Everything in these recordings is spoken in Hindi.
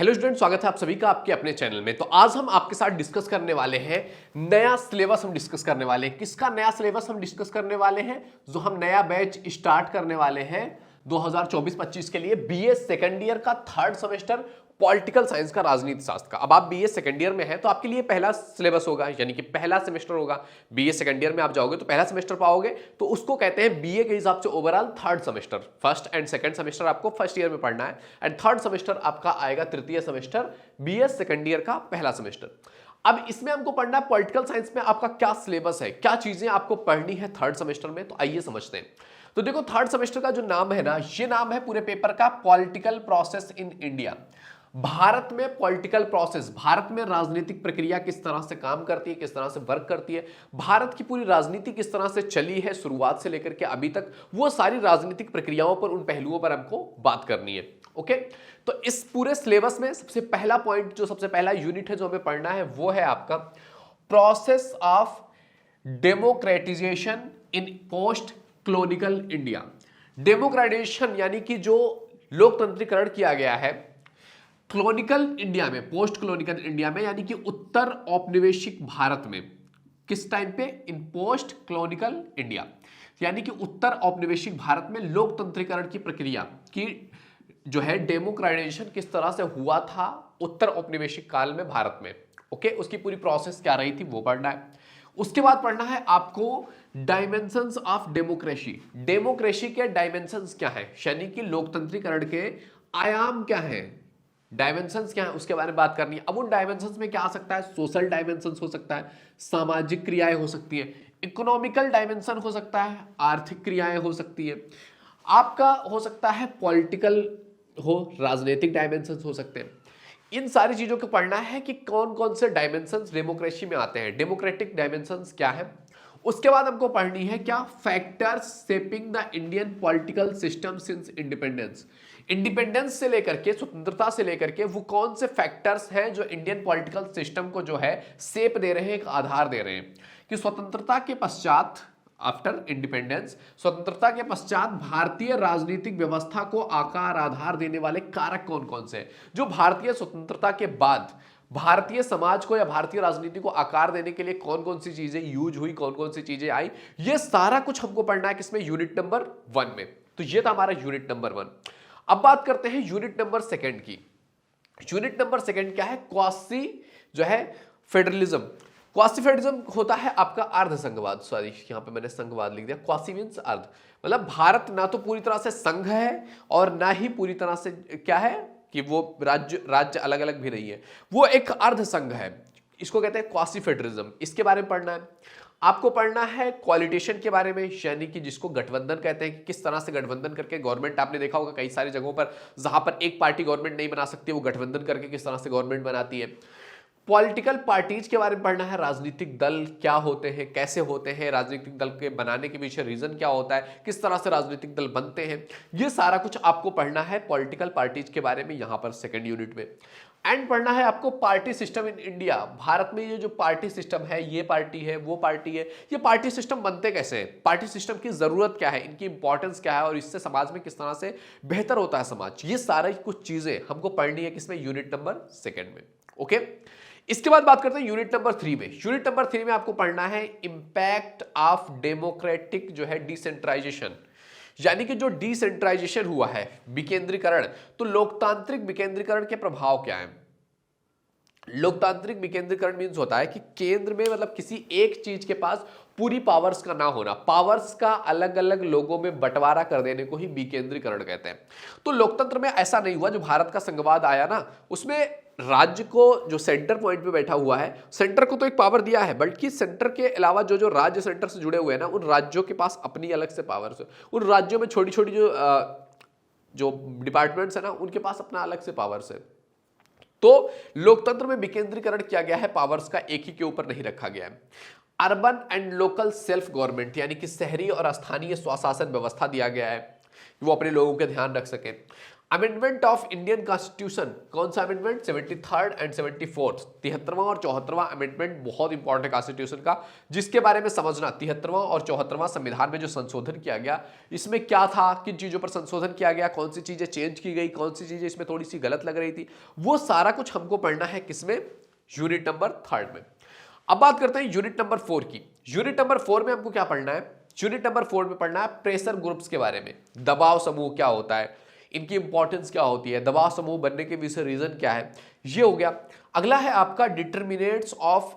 हेलो स्टूडेंट, स्वागत है आप सभी का आपके अपने चैनल में। तो आज हम आपके साथ डिस्कस करने वाले हैं नया सिलेबस। हम डिस्कस करने वाले हैं किसका नया सिलेबस हम डिस्कस करने वाले हैं, जो हम नया बैच स्टार्ट करने वाले हैं 2024-25 के लिए बीए सेकंड ईयर का थर्ड सेमेस्टर पॉलिटिकल साइंस का, राजनीति शास्त्र का। अब आप बीए सेकंड ईयर में हैं तो आपके लिए पहला सिलेबस होगा, यानी कि पहला सेमेस्टर होगा। बीए सेकंड ईयर में आप जाओगे तो पहला सेमेस्टर पाओगे, तो उसको कहते हैं बीए के हिसाब से overall third semester. First and second semester आपको फर्स्ट ईयर में पढ़ना है एंड थर्ड सेमेस्टर आपका आएगा तृतीय सेमेस्टर, बीए सेकंड ईयर का पहला सेमेस्टर। अब इसमें हमको पढ़ना है पॉलिटिकल साइंस में आपका क्या सिलेबस है, क्या चीजें आपको पढ़नी है थर्ड सेमेस्टर में। तो आइए समझते हैं। तो देखो, थर्ड सेमेस्टर का जो नाम है ना, ये नाम है पूरे पेपर का political process in India. Bharat में पॉलिटिकल प्रोसेस, भारत में राजनीतिक प्रक्रिया किस तरह से काम करती है, किस तरह से वर्क करती है, भारत की पूरी राजनीति किस तरह से चली है शुरुआत से लेकर के अभी तक, वो सारी राजनीतिक प्रक्रियाओं पर, उन पहलुओं पर हमको बात करनी है। ओके, तो इस पूरे सिलेबस में सबसे पहला पॉइंट, जो सबसे पहला यूनिट है जो हमें पढ़ना है, वो है आपका process of democratisation in post colonial India. Democratisation यानी कि जो लोकतंत्रीकरण किया गया है कॉलोनियल इंडिया में, पोस्ट कॉलोनियल इंडिया में, यानी कि उत्तर औपनिवेशिक भारत में। किस टाइम पे? इन पोस्ट कॉलोनियल इंडिया, यानी कि उत्तर औपनिवेशिक भारत में लोकतंत्रीकरण की प्रक्रिया की जो है डेमोक्रेटाइजेशन किस तरह से हुआ था उत्तर औपनिवेशिक काल में भारत में। ओके, उसकी पूरी प्रोसेस क्या रही थी वो पढ़ना है। उसके बाद पढ़ना है आपको डायमेंशंस ऑफ डेमोक्रेसी। डेमोक्रेसी के डायमेंशंस क्या है, यानी कि लोकतंत्रीकरण के आयाम क्या है, डायमेंशंस क्या है, उसके बारे में बात करनी है। अब उन डायमेंशंस में क्या आ सकता है? सोशल डायमेंशंस हो सकता है, सामाजिक क्रियाएं हो सकती है, इकोनॉमिकल डायमेंशन हो सकता है, आर्थिक क्रियाएं हो सकती है, आपका हो सकता है पॉलिटिकल हो, राजनीतिक डायमेंशंस हो सकते हैं। इन सारी चीजों को पढ़ना है कि कौन कौन से डायमेंशंस डेमोक्रेसी में आते हैं, डेमोक्रेटिक डायमेंशंस क्या है। उसके बाद हमको पढ़नी है क्या factors shaping the Indian political system since independence. Independence से लेकर के, स्वतंत्रता से लेकर के, वो कौन से फैक्टर्स हैं जो इंडियन पॉलिटिकल सिस्टम को जो है शेप दे रहे हैं, एक आधार दे रहे हैं कि स्वतंत्रता के पश्चात, आफ्टर इंडिपेंडेंस, स्वतंत्रता के पश्चात भारतीय राजनीतिक व्यवस्था को आकार आधार देने वाले कारक कौन कौन से हैं, जो भारतीय स्वतंत्रता के बाद भारतीय समाज को या भारतीय राजनीति को आकार देने के लिए कौन कौन सी चीजें यूज हुई, कौन कौन सी चीजें आई, ये सारा कुछ हमको पढ़ना है किसमें? यूनिट नंबर 1 में। तो ये था हमारा यूनिट नंबर 1। अब बात करते हैं यूनिट नंबर 2 की। यूनिट नंबर 2 क्या है? क्वासी जो है फेडरलिज्म। क्वासी फेडरलिज्म होता है आपका अर्ध संघवाद। सॉरी, यहां पे मैंने संघवाद लिख दिया। क्वासी मींस अर्ध, मतलब भारत ना तो पूरी तरह से संघ है और ना ही पूरी तरह से क्या है कि वो राज्य अलग अलग भी नहीं है, वो एक अर्ध संघ है। इसको कहते हैं क्वासी फेडरलिज्म। इसके बारे में पढ़ना है आपको। पढ़ना है कोलिटेशन के बारे में, यानी कि जिसको गठबंधन कहते हैं, कि किस तरह से गठबंधन करके गवर्नमेंट, आपने देखा होगा कई सारी जगहों पर जहां पर एक पार्टी गवर्नमेंट नहीं बना सकती, वो गठबंधन करके किस तरह से गवर्नमेंट बनाती है। पॉलिटिकल पार्टीज के बारे में पढ़ना है, राजनीतिक दल क्या होते हैं, कैसे होते हैं, राजनीतिक दल के बनाने के पीछे रीजन क्या होता है, किस तरह से राजनीतिक दल बनते हैं, ये सारा कुछ आपको पढ़ना है पॉलिटिकल पार्टीज के बारे में यहां पर सेकंड यूनिट में। एंड पढ़ना है आपको party system in India. Bharat में ये जो पार्टी सिस्टम है, ये पार्टी है, वो पार्टी है, ये पार्टी सिस्टम बनते कैसे हैं, पार्टी सिस्टम की जरूरत क्या है, इनकी इंपॉर्टेंस क्या है, और इससे समाज में किस तरह से बेहतर होता है समाज। ये सारी कुछ चीजें हमको पढ़नी है किसमें? यूनिट नंबर 2 में। ओके, इसके बाद बात करते हैं यूनिट नंबर 3 में। यूनिट नंबर 3 में आपको पढ़ना है इंपैक्ट ऑफ डेमोक्रेटिक जो है डिसेंट्रलाइजेशन, यानी कि जो डिसेंट्रलाइजेशन हुआ है, विकेंद्रीकरण, तो लोकतांत्रिक विकेंद्रीकरण के प्रभाव क्या है। लोकतांत्रिक विकेंद्रीकरण मींस होता है कि केंद्र में, मतलब किसी एक चीज के पास पूरी पावर्स का ना होना, पावर्स का अलग अलग लोगों में बंटवारा कर देने को ही विकेंद्रीकरण कहते हैं। तो लोकतंत्र में ऐसा नहीं हुआ। जो भारत का संघवाद आया ना, उसमें राज्य को, जो सेंटर पॉइंट पे बैठा हुआ है, सेंटर को तो एक पावर दिया है, बल्कि सेंटर के अलावा जो जो राज्य सेंटर से जुड़े हुए हैं ना, उन राज्यों के पास अपनी अलग से पावर्स है। उन राज्यों में छोटी छोटी जो डिपार्टमेंट्स है ना, उनके पास अपना अलग से पावर्स है। तो लोकतंत्र में विकेंद्रीकरण किया गया है, पावर्स का एक ही के ऊपर नहीं रखा गया है। Urban and local self government, यानी कि शहरी और स्थानीय स्वशासन व्यवस्था दिया गया है, वो अपने लोगों के ध्यान रख सकें। अमेंडमेंट ऑफ इंडियन कॉन्स्टिट्यूशन, कौन सा अमेंडमेंट? 73rd एंड 74th, 73वां और 74वां अमेंडमेंट बहुत इंपॉर्टेंट है कॉन्स्टिट्यूशन का, जिसके बारे में समझना। 73वां और 74वां संविधान में जो संशोधन किया गया, इसमें क्या था, किन चीजों पर संशोधन किया गया, कौन सी चीजें चेंज की गई, कौन सी चीजें इसमें थोड़ी सी गलत लग रही थी, वो सारा कुछ हमको पढ़ना है किसमें? यूनिट नंबर 3 में। अब बात करते हैं यूनिट नंबर 4 की। यूनिट नंबर 4 में हमको क्या पढ़ना है? यूनिट नंबर 4 में पढ़ना है प्रेशर ग्रुप्स के बारे में। दबाव समूह क्या होता है, इनकी इंपॉर्टेंस क्या होती है, दबाव समूह बनने के पीछे रीजन क्या है, ये हो गया। अगला है आपका determinates of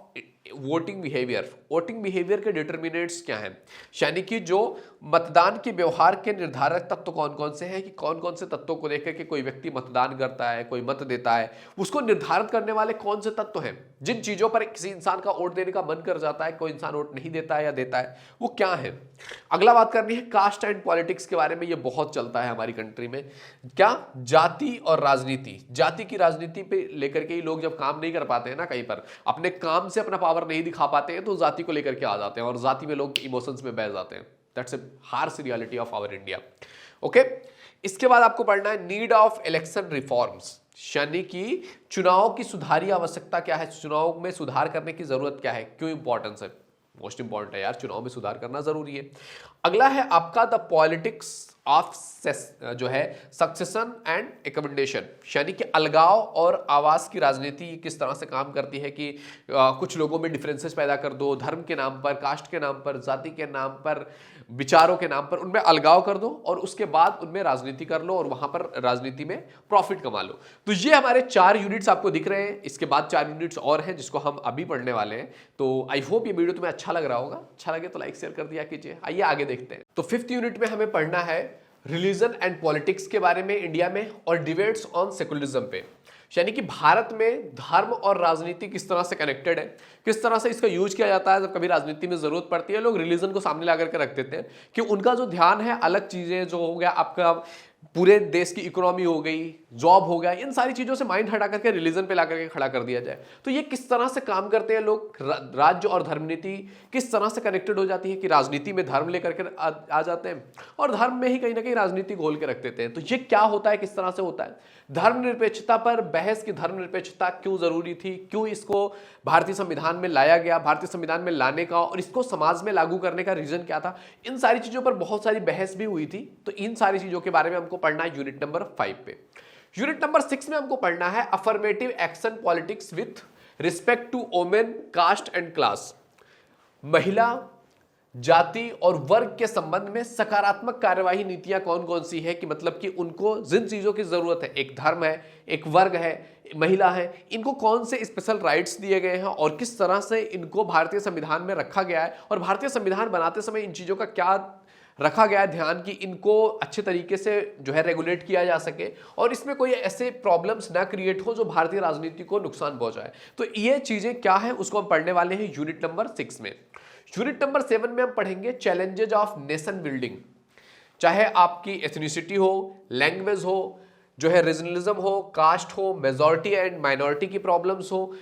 voting behaviour. Voting behaviour के डिटर्मिनेट्स क्या हैं, यानी कि जो मतदान के व्यवहार के निर्धारक तत्व कौन कौन से हैं, कि कौन कौन से तत्वों को लेकर के कोई व्यक्ति मतदान करता है, कोई मत देता है, उसको निर्धारित करने वाले कौन से तत्व हैं, जिन चीजों पर किसी इंसान का वोट देने का मन कर जाता है, कोई इंसान वोट नहीं देता है या देता है, वो क्या है। अगला बात करनी है कास्ट एंड पॉलिटिक्स के बारे में। ये बहुत चलता है हमारी कंट्री में, क्या? जाति और राजनीति। जाति की राजनीति पे लेकर के ही लोग जब काम नहीं कर पाते हैं ना, कहीं पर अपने काम से अपना पावर नहीं दिखा पाते हैं, तो जाति को लेकर के आ जाते हैं और जाति में लोग इमोशंस में बह जाते हैं। That's a harsh reality of our India. Okay, इसके बाद आपको पढ़ना है नीड ऑफ इलेक्शन रिफॉर्म्स, यानी कि चुनाव की सुधारी आवश्यकता क्या है, चुनाव में सुधार करने की जरूरत क्या है, क्यों इंपॉर्टेंस है। मोस्ट इंपॉर्टेंट है यार, चुनाव में सुधार करना जरूरी है। अगला है आपका द पॉलिटिक्स ऑफ जो है सक्सेशन एंड एकमेंडेशन, यानी कि अलगाव और आवास की राजनीति किस तरह से काम करती है कि कुछ लोगों में डिफरेंसेस पैदा कर दो, धर्म के नाम पर, कास्ट के नाम पर, जाति के नाम पर, विचारों के नाम पर उनमें अलगाव कर दो और उसके बाद उनमें राजनीति कर लो और वहां पर राजनीति में प्रॉफिट कमा लो। तो ये हमारे 4 यूनिट्स आपको दिख रहे हैं। इसके बाद 4 यूनिट्स और हैं जिसको हम अभी पढ़ने वाले हैं। तो आई होप ये वीडियो तुम्हें अच्छा लग रहा होगा। अच्छा लगे तो लाइक शेयर कर दिया कीजिए। आइए आगे देखते हैं। तो 5th यूनिट में हमें पढ़ना है रिलीजन एंड पॉलिटिक्स के बारे में इंडिया में और डिबेट्स ऑन सेकुलरिज्म पे, यानी कि भारत में धर्म और राजनीति किस तरह से कनेक्टेड है, किस तरह से इसका यूज किया जाता है। जब कभी राजनीति में जरूरत पड़ती है, लोग रिलीजन को सामने ला करके रख देते हैं कि उनका जो ध्यान है अलग चीजें, जो हो गया आपका पूरे देश की इकोनॉमी हो गई, जॉब हो गया, इन सारी चीजों से माइंड हटा करके रिलीजन पे ला करके खड़ा कर दिया जाए। तो ये किस तरह से काम करते हैं लोग, राज्य और धर्म नीति किस तरह से कनेक्टेड हो जाती है कि राजनीति में धर्म लेकर के आ जाते हैं और धर्म में ही कहीं ना कहीं राजनीति घोल के रख देते हैं। तो ये क्या होता है, किस तरह से होता है। धर्मनिरपेक्षता पर बहस की धर्मनिरपेक्षता क्यों जरूरी थी, क्यों इसको भारतीय संविधान में लाया गया, भारतीय संविधान में लाने का और इसको समाज में लागू करने का रीजन क्या था, इन सारी चीजों पर बहुत सारी बहस भी हुई थी। तो इन सारी चीजों के बारे में हमको पढ़ना है यूनिट नंबर 5 पे। यूनिट नंबर 6 में हमको पढ़ना है affirmative action politics with respect to women, caste and class. महिला, जाति और वर्ग के संबंध में सकारात्मक कार्यवाही नीतियां कौन कौन सी है, कि मतलब कि उनको जिन चीजों की जरूरत है, एक धर्म है, एक वर्ग है, महिला है, इनको कौन से स्पेशल राइट्स दिए गए हैं और किस तरह से इनको भारतीय संविधान में रखा गया है और भारतीय संविधान बनाते समय इन चीजों का क्या रखा गया है ध्यान, कि इनको अच्छे तरीके से जो है रेगुलेट किया जा सके और इसमें कोई ऐसे प्रॉब्लम्स ना क्रिएट हो जो भारतीय राजनीति को नुकसान पहुंचाए। तो ये चीजें क्या है उसको हम पढ़ने वाले हैं यूनिट नंबर 6 में। यूनिट नंबर 7 में हम पढ़ेंगे चैलेंजेज ऑफ नेशन बिल्डिंग। चाहे आपकी एथनिसिटी हो, लैंग्वेज हो, जो है रीजनलिज्म हो, कास्ट हो, मेजॉरिटी एंड माइनॉरिटी की प्रॉब्लम्स हो,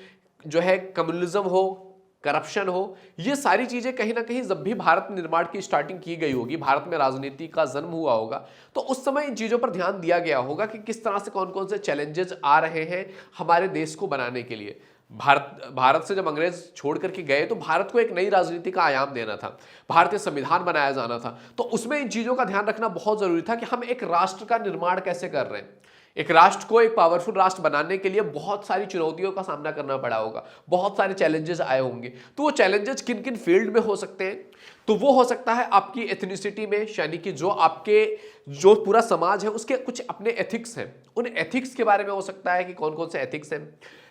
जो है कम्युनलिज्म हो, करप्शन हो, ये सारी चीजें कहीं ना कहीं जब भी भारत निर्माण की स्टार्टिंग की गई होगी, भारत में राजनीति का जन्म हुआ होगा, तो उस समय इन चीजों पर ध्यान दिया गया होगा कि किस तरह से कौन कौन से चैलेंजेस आ रहे हैं हमारे देश को बनाने के लिए। भारत से जब अंग्रेज छोड़ करके गए तो भारत को एक नई राजनीति का आयाम देना था, भारतीय संविधान बनाया जाना था। तो उसमें इन चीजों का ध्यान रखना बहुत जरूरी था कि हम एक राष्ट्र का निर्माण कैसे कर रहे हैं। एक राष्ट्र को एक पावरफुल राष्ट्र बनाने के लिए बहुत सारी चुनौतियों का सामना करना पड़ा होगा, बहुत सारे चैलेंजेस आए होंगे। तो वो चैलेंजेस किन किन फील्ड में हो सकते हैं, तो वो हो सकता है आपकी एथनिसिटी में, यानी कि जो आपके जो पूरा समाज है उसके कुछ अपने एथिक्स हैं, उन एथिक्स के बारे में हो सकता है कि कौन कौन से एथिक्स हैं।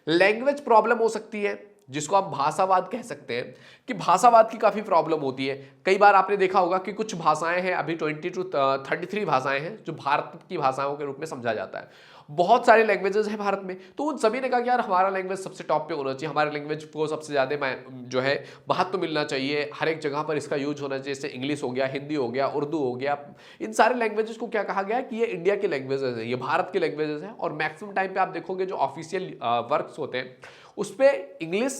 लैंग्वेज प्रॉब्लम हो सकती है, जिसको आप भाषावाद कह सकते हैं, कि भाषावाद की काफी प्रॉब्लम होती है। कई बार आपने देखा होगा कि कुछ भाषाएं हैं, अभी 20 to 33 भाषाएं हैं जो भारत की भाषाओं के रूप में समझा जाता है। बहुत सारे लैंग्वेजेस हैं भारत में, तो उन सभी ने कहा कि यार हमारा लैंग्वेज सबसे टॉप पे होना चाहिए, हमारे लैंग्वेज को सबसे ज्यादा जो है महत्व मिलना चाहिए, हर एक जगह पर इसका यूज होना चाहिए। जैसे इंग्लिश हो गया, हिंदी हो गया, उर्दू हो गया, इन सारे लैंग्वेजेस को क्या कहा गया है कि ये इंडिया के लैंग्वेजेस है, ये भारत के लैंग्वेजेस हैं। और मैक्सिमम टाइम पे आप देखोगे जो ऑफिशियल वर्क्स होते हैं उस पर इंग्लिश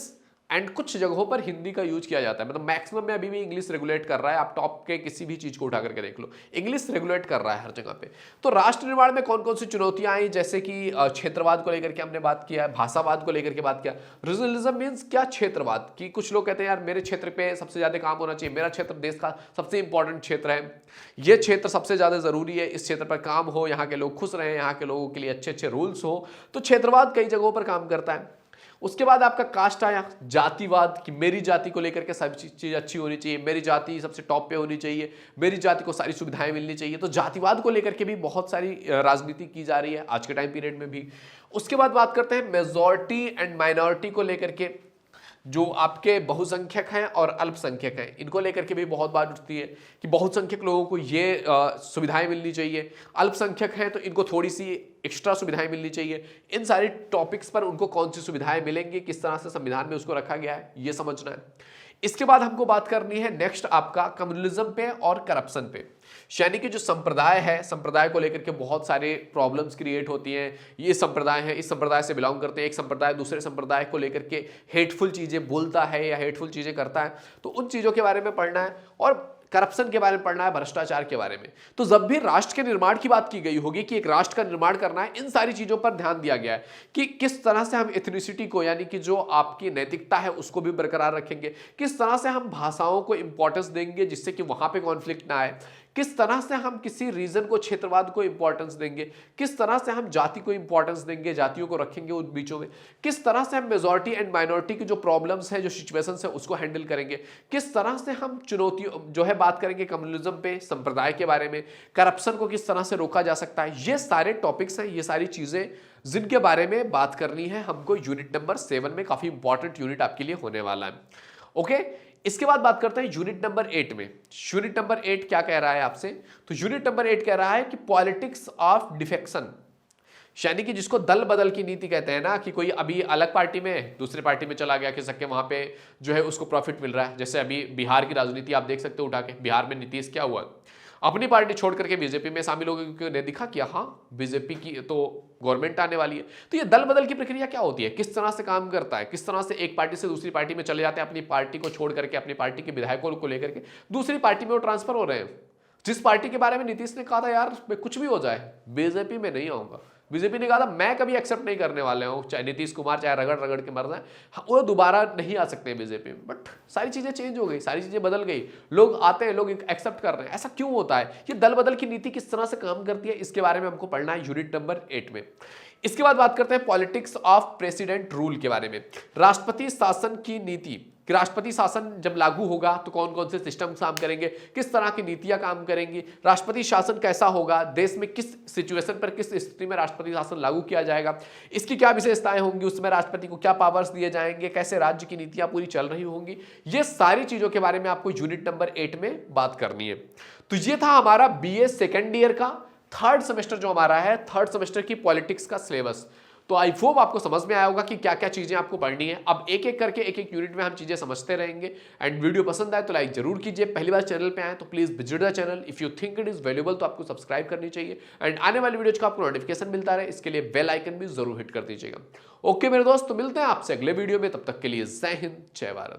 एंड कुछ जगहों पर हिंदी का यूज किया जाता है, मतलब मैक्सिमम में अभी भी इंग्लिश रेगुलेट कर रहा है। आप टॉप के किसी भी चीज को उठा करके देख लो, इंग्लिश रेगुलेट कर रहा है हर जगह पे। तो राष्ट्र निर्माण में कौन कौन सी चुनौतियां आई, जैसे कि क्षेत्रवाद को लेकर के हमने बात किया है, भाषावाद को लेकर के बात किया। रीजनलिज्म मीन्स क्या, क्षेत्रवाद की कुछ लोग कहते हैं यार मेरे क्षेत्र पे सबसे ज्यादा काम होना चाहिए, मेरा क्षेत्र देश का सबसे इंपॉर्टेंट क्षेत्र है, ये क्षेत्र सबसे ज्यादा जरूरी है, इस क्षेत्र पर काम हो, यहाँ के लोग खुश रहे, यहाँ के लोगों के लिए अच्छे अच्छे रूल्स हो। तो क्षेत्रवाद कई जगहों पर काम करता है। उसके बाद आपका कास्ट आया, जातिवाद, कि मेरी जाति को लेकर के सब चीज अच्छी होनी चाहिए, मेरी जाति सबसे टॉप पे होनी चाहिए, मेरी जाति को सारी सुविधाएं मिलनी चाहिए। तो जातिवाद को लेकर के भी बहुत सारी राजनीति की जा रही है आज के टाइम पीरियड में भी। उसके बाद बात करते हैं मेजॉरिटी एंड माइनॉरिटी को लेकर के, जो आपके बहुसंख्यक हैं और अल्पसंख्यक हैं, इनको लेकर के भी बहुत बात उठती है कि बहुसंख्यक लोगों को ये सुविधाएं मिलनी चाहिए, अल्पसंख्यक हैं तो इनको थोड़ी सी एक्स्ट्रा सुविधाएं मिलनी चाहिए। इन सारे टॉपिक्स पर उनको कौन सी सुविधाएं मिलेंगी, किस तरह से संविधान में उसको रखा गया है, ये समझना है। इसके बाद हमको बात करनी है नेक्स्ट आपका कम्युनलिज्म पे और करप्शन पे, यानी कि जो संप्रदाय है, संप्रदाय को लेकर के बहुत सारे प्रॉब्लम्स क्रिएट होती हैं। ये संप्रदाय है, इस संप्रदाय से बिलोंग करते हैं, एक संप्रदाय दूसरे संप्रदाय को लेकर के हेटफुल चीजें बोलता है या हेटफुल चीजें करता है, तो उन चीजों के बारे में पढ़ना है। और करप्शन के बारे में पढ़ना है, भ्रष्टाचार के बारे में। तो जब भी राष्ट्र के निर्माण की बात की गई होगी कि एक राष्ट्र का निर्माण करना है, इन सारी चीजों पर ध्यान दिया गया है कि किस तरह से हम एथनिसिटी को, यानी कि जो आपकी नैतिकता है उसको भी बरकरार रखेंगे, किस तरह से हम भाषाओं को इंपॉर्टेंस देंगे जिससे कि वहां पे कॉन्फ्लिक्ट ना आए, किस तरह से हम किसी रीजन को, क्षेत्रवाद को इंपॉर्टेंस देंगे, किस तरह से हम जाति को इंपॉर्टेंस देंगे, जातियों को रखेंगे उन बीचों में, किस तरह से हम मेजॉरिटी एंड माइनॉरिटी की जो प्रॉब्लम्स है, जो सिचुएशंस है उसको हैंडल करेंगे, किस तरह से हम चुनौतियों जो है बात करेंगे कम्युनलिज्म पे, संप्रदाय के बारे में, करप्शन को किस तरह से रोका जा सकता है। ये सारे टॉपिक्स हैं, ये सारी चीजें जिनके बारे में बात करनी है हमको यूनिट नंबर 7 में। काफी इंपॉर्टेंट यूनिट आपके लिए होने वाला है। ओके, इसके बाद बात करते हैं यूनिट नंबर 8 में। यूनिट नंबर 8 क्या कह रहा है आपसे, तो यूनिट नंबर 8 कह रहा है कि पॉलिटिक्स ऑफ डिफेक्शन, यानी कि जिसको दल बदल की नीति कहते हैं ना, कि कोई अभी अलग पार्टी में दूसरी पार्टी में चला गया, कि सके वहां पे जो है उसको प्रॉफिट मिल रहा है। जैसे अभी बिहार की राजनीति आप देख सकते हो उठा के, बिहार में नीतीश क्या हुआ, अपनी पार्टी छोड़ करके बीजेपी में शामिल हो गए, ने दिखा कि हाँ बीजेपी की तो गवर्नमेंट आने वाली है। तो ये दल बदल की प्रक्रिया क्या होती है, किस तरह से काम करता है, किस तरह से एक पार्टी से दूसरी पार्टी में चले जाते हैं, अपनी पार्टी को छोड़ करके, अपनी पार्टी के विधायकों को लेकर के दूसरी पार्टी में वो ट्रांसफर हो रहे हैं। जिस पार्टी के बारे में नीतीश ने कहा था यार कुछ भी हो जाए बीजेपी में नहीं आऊंगा, बीजेपी ने कहा था मैं कभी एक्सेप्ट नहीं करने वाले हूँ, चाहे नीतीश कुमार चाहे रगड़ रगड़ के मर जाए, वो दोबारा नहीं आ सकते बीजेपी में। बट सारी चीजें चेंज हो गई, सारी चीजें बदल गई, लोग आते हैं, लोग एक्सेप्ट कर रहे हैं। ऐसा क्यों होता है, ये दल बदल की नीति किस तरह से काम करती है, इसके बारे में हमको पढ़ना है यूनिट नंबर 8 में। इसके बाद बात करते हैं पॉलिटिक्स ऑफ प्रेसिडेंट रूल के बारे में, राष्ट्रपति शासन की नीति, कि राष्ट्रपति शासन जब लागू होगा तो कौन कौन से सिस्टम काम करेंगे, किस तरह की नीतियां काम करेंगी, राष्ट्रपति शासन कैसा होगा, देश में किस सिचुएशन पर, किस स्थिति में राष्ट्रपति शासन लागू किया जाएगा, इसकी क्या विशेषताएं होंगी, उसमें राष्ट्रपति को क्या पावर्स दिए जाएंगे, कैसे राज्य की नीतियां पूरी चल रही होंगी, ये सारी चीजों के बारे में आपको यूनिट नंबर 8 में बात करनी है। तो ये था हमारा बीए सेकेंड ईयर का थर्ड सेमेस्टर जो हमारा है, थर्ड सेमेस्टर की पॉलिटिक्स का सिलेबस। तो आई होप आपको समझ में आया होगा कि क्या क्या चीजें आपको पढ़नी है। अब एक एक करके एक एक यूनिट में हम चीजें समझते रहेंगे। एंड वीडियो पसंद आए तो लाइक जरूर कीजिए, पहली बार चैनल पे आए तो please visit the channel, if you think it is valuable तो आपको सब्सक्राइब करनी चाहिए। एंड आने वाली वीडियोज का आपको नोटिफिकेशन मिलता रहे, इसके लिए बेल आइकन भी जरूर हिट कर दीजिएगा। ओके मेरे दोस्त, तो मिलते हैं आपसे अगले वीडियो में, तब तक के लिए जय हिंद जय भारत।